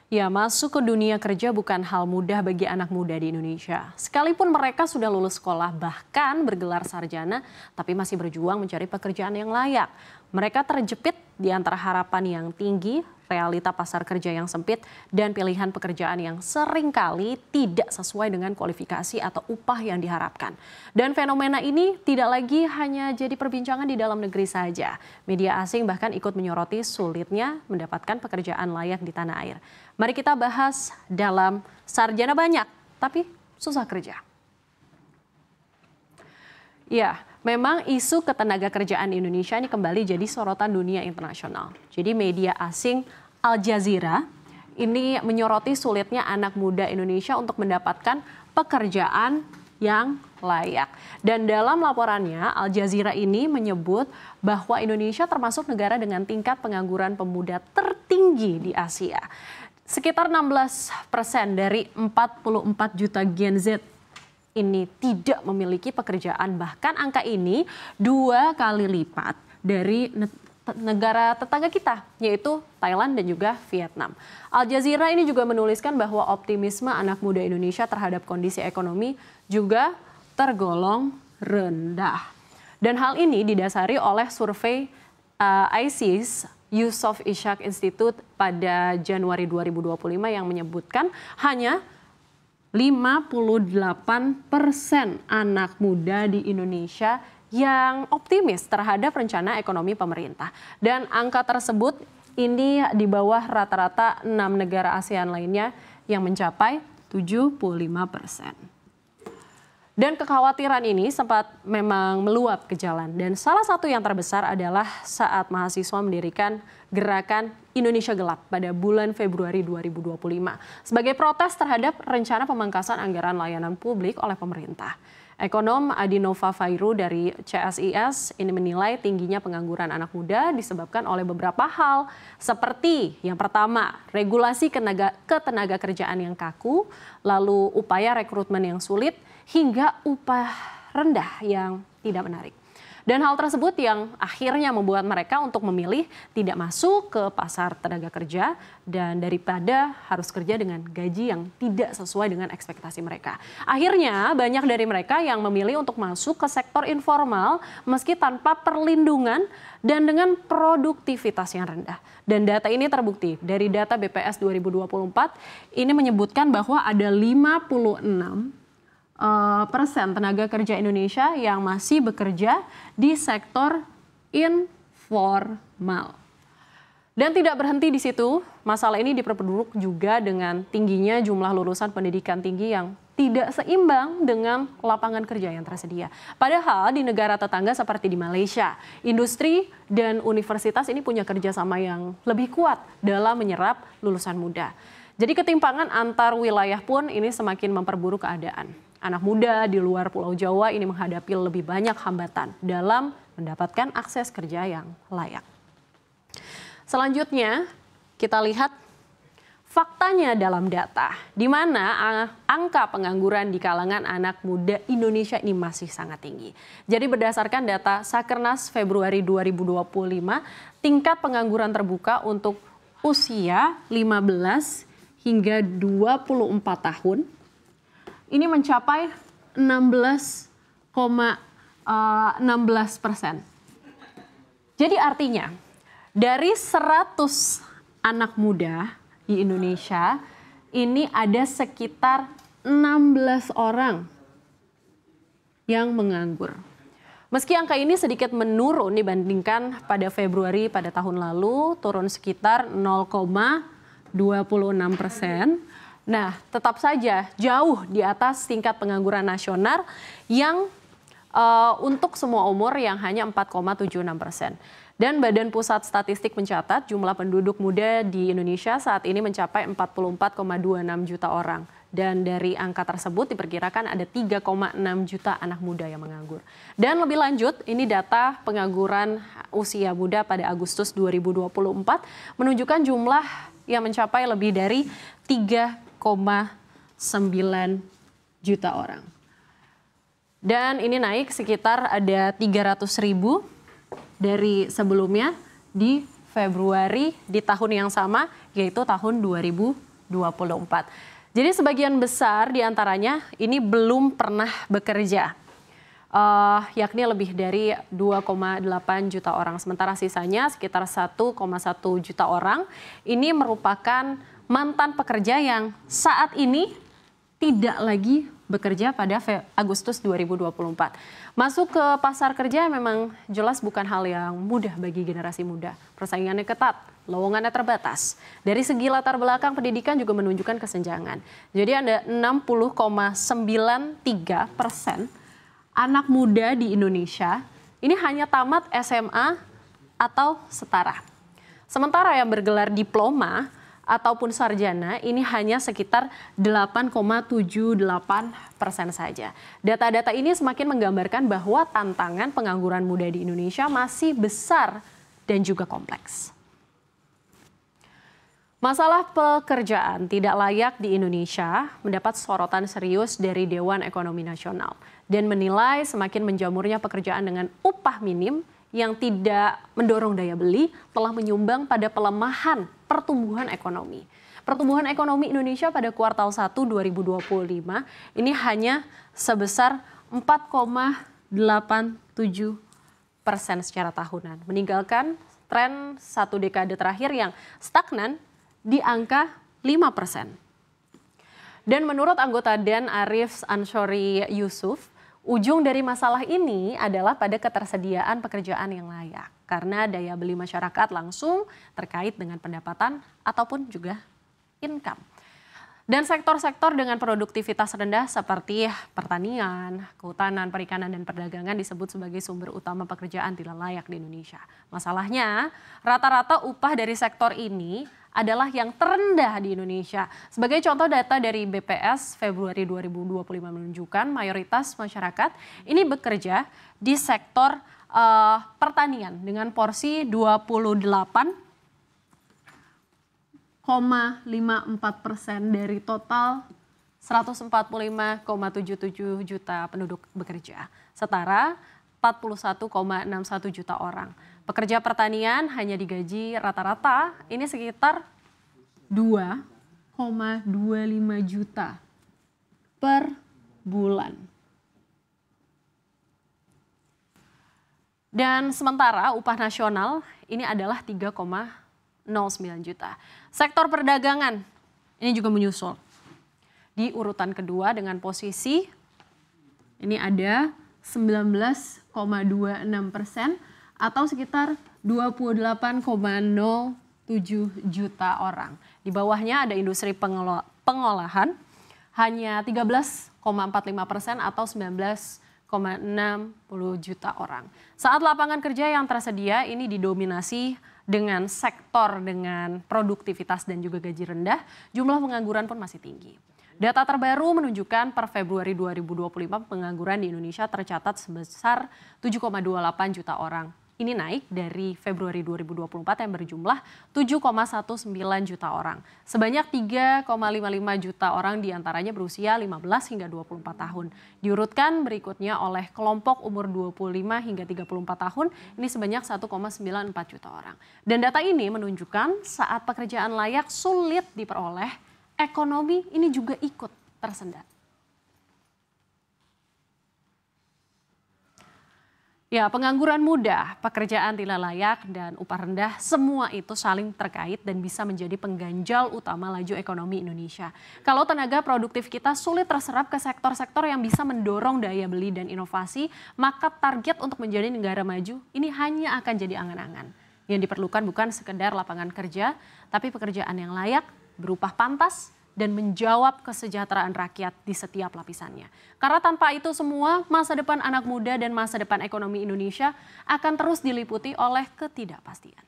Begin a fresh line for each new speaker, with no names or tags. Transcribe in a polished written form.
Ya, masuk ke dunia kerja bukan hal mudah bagi anak muda di Indonesia. Sekalipun mereka sudah lulus sekolah, bahkan bergelar sarjana, tapi masih berjuang mencari pekerjaan yang layak. Mereka terjepit di antara harapan yang tinggi, realita pasar kerja yang sempit, dan pilihan pekerjaan yang seringkali tidak sesuai dengan kualifikasi atau upah yang diharapkan. Dan fenomena ini tidak lagi hanya jadi perbincangan di dalam negeri saja. Media asing bahkan ikut menyoroti sulitnya mendapatkan pekerjaan layak di tanah air. Mari kita bahas dalam Sarjana Banyak, tapi susah kerja. Ya, memang isu ketenaga kerjaan di Indonesia ini kembali jadi sorotan dunia internasional. Jadi media asing Al Jazeera ini menyoroti sulitnya anak muda Indonesia untuk mendapatkan pekerjaan yang layak. Dan dalam laporannya, Al Jazeera ini menyebut bahwa Indonesia termasuk negara dengan tingkat pengangguran pemuda tertinggi di Asia. Sekitar 16% dari 44 juta Gen Z ini tidak memiliki pekerjaan. Bahkan angka ini 2 kali lipat dari negara tetangga kita, yaitu Thailand dan juga Vietnam. Al Jazeera ini juga menuliskan bahwa optimisme anak muda Indonesia terhadap kondisi ekonomi juga tergolong rendah. Dan hal ini didasari oleh survei ISIS Yusof Ishak Institute pada Januari 2025 yang menyebutkan hanya 58% anak muda di Indonesia yang optimis terhadap rencana ekonomi pemerintah. Dan angka tersebut ini di bawah rata-rata 6 negara ASEAN lainnya yang mencapai 75%. Dan kekhawatiran ini sempat memang meluap ke jalan. Dan salah satu yang terbesar adalah saat mahasiswa mendirikan gerakan Indonesia Gelap pada bulan Februari 2025. Sebagai protes terhadap rencana pemangkasan anggaran layanan publik oleh pemerintah. Ekonom Adinova Fairu dari CSIS ini menilai tingginya pengangguran anak muda disebabkan oleh beberapa hal. Seperti yang pertama, regulasi ketenaga kerjaan yang kaku, lalu upaya rekrutmen yang sulit, hingga upah rendah yang tidak menarik. Dan hal tersebut yang akhirnya membuat mereka untuk memilih tidak masuk ke pasar tenaga kerja dan daripada harus kerja dengan gaji yang tidak sesuai dengan ekspektasi mereka. Akhirnya banyak dari mereka yang memilih untuk masuk ke sektor informal meski tanpa perlindungan dan dengan produktivitas yang rendah. Dan data ini terbukti dari data BPS 2024 ini menyebutkan bahwa ada 56% tenaga kerja Indonesia yang masih bekerja di sektor informal. Dan tidak berhenti di situ, masalah ini diperburuk juga dengan tingginya jumlah lulusan pendidikan tinggi yang tidak seimbang dengan lapangan kerja yang tersedia. Padahal di negara tetangga seperti di Malaysia, industri dan universitas ini punya kerjasama yang lebih kuat dalam menyerap lulusan muda. Jadi ketimpangan antar wilayah pun ini semakin memperburuk keadaan. Anak muda di luar Pulau Jawa ini menghadapi lebih banyak hambatan dalam mendapatkan akses kerja yang layak. Selanjutnya kita lihat faktanya dalam data, di mana angka pengangguran di kalangan anak muda Indonesia ini masih sangat tinggi. Jadi berdasarkan data Sakernas Februari 2025, tingkat pengangguran terbuka untuk usia 15 hingga 24 tahun ini mencapai 16,16%. Jadi artinya dari 100 anak muda di Indonesia ini ada sekitar 16 orang yang menganggur. Meski angka ini sedikit menurun dibandingkan pada Februari pada tahun lalu, turun sekitar 0,26%. Nah, tetap saja jauh di atas tingkat pengangguran nasional yang untuk semua umur yang hanya 4,76%. Dan Badan Pusat Statistik mencatat jumlah penduduk muda di Indonesia saat ini mencapai 44,26 juta orang. Dan dari angka tersebut diperkirakan ada 3,6 juta anak muda yang menganggur. Dan lebih lanjut, ini data pengangguran usia muda pada Agustus 2024 menunjukkan jumlah yang mencapai lebih dari 3,9 juta orang. Dan ini naik sekitar ada 300.000 dari sebelumnya di Februari di tahun yang sama, yaitu tahun 2023. Jadi sebagian besar diantaranya ini belum pernah bekerja, yakni lebih dari 2,8 juta orang. Sementara sisanya sekitar 1,1 juta orang ini merupakan mantan pekerja yang saat ini tidak lagi bekerja pada Agustus 2024. Masuk ke pasar kerja memang jelas bukan hal yang mudah bagi generasi muda. Persaingannya ketat, lowongannya terbatas. Dari segi latar belakang pendidikan juga menunjukkan kesenjangan. Jadi ada 60,93% anak muda di Indonesia ini hanya tamat SMA atau setara. Sementara yang bergelar diploma ataupun sarjana ini hanya sekitar 8,78% saja. Data-data ini semakin menggambarkan bahwa tantangan pengangguran muda di Indonesia masih besar dan juga kompleks. Masalah pekerjaan tidak layak di Indonesia mendapat sorotan serius dari Dewan Ekonomi Nasional dan menilai semakin menjamurnya pekerjaan dengan upah minim yang tidak mendorong daya beli telah menyumbang pada pelemahan pertumbuhan ekonomi. Pertumbuhan ekonomi Indonesia pada kuartal 1 2025 ini hanya sebesar 4,87% secara tahunan, meninggalkan tren satu dekade terakhir yang stagnan di angka 5%. Dan menurut anggota DEN Arif Anshori Yusuf, ujung dari masalah ini adalah pada ketersediaan pekerjaan yang layak. Karena daya beli masyarakat langsung terkait dengan pendapatan ataupun juga income. Dan sektor-sektor dengan produktivitas rendah seperti pertanian, kehutanan, perikanan, dan perdagangan disebut sebagai sumber utama pekerjaan tidak layak di Indonesia. Masalahnya, rata-rata upah dari sektor ini adalah yang terendah di Indonesia. Sebagai contoh, data dari BPS Februari 2025 menunjukkan mayoritas masyarakat ini bekerja di sektor pertanian dengan porsi 28,54% dari total 145,77 juta penduduk bekerja. Setara 41,61 juta orang. Pekerja pertanian hanya digaji rata-rata ini sekitar 2,25 juta per bulan. Dan sementara upah nasional ini adalah 3,09 juta. Sektor perdagangan ini juga menyusul. Di urutan kedua dengan posisi ini ada 19,26% atau sekitar 28,07 juta orang. Di bawahnya ada industri pengolahan hanya 13,45% atau 19,60 juta orang. Saat lapangan kerja yang tersedia ini didominasi dengan sektor dengan produktivitas dan juga gaji rendah, jumlah pengangguran pun masih tinggi. Data terbaru menunjukkan per Februari 2025 pengangguran di Indonesia tercatat sebesar 7,28 juta orang. Ini naik dari Februari 2024 yang berjumlah 7,19 juta orang. Sebanyak 3,55 juta orang diantaranya berusia 15 hingga 24 tahun. Diurutkan berikutnya oleh kelompok umur 25 hingga 34 tahun, ini sebanyak 1,94 juta orang. Dan data ini menunjukkan saat pekerjaan layak sulit diperoleh, ekonomi ini juga ikut tersendat. Ya, pengangguran muda, pekerjaan tidak layak, dan upah rendah, semua itu saling terkait dan bisa menjadi pengganjal utama laju ekonomi Indonesia. Kalau tenaga produktif kita sulit terserap ke sektor-sektor yang bisa mendorong daya beli dan inovasi, maka target untuk menjadi negara maju ini hanya akan jadi angan-angan. Yang diperlukan bukan sekedar lapangan kerja, tapi pekerjaan yang layak, berupah pantas, dan menjawab kesejahteraan rakyat di setiap lapisannya. Karena tanpa itu semua, masa depan anak muda dan masa depan ekonomi Indonesia akan terus diliputi oleh ketidakpastian.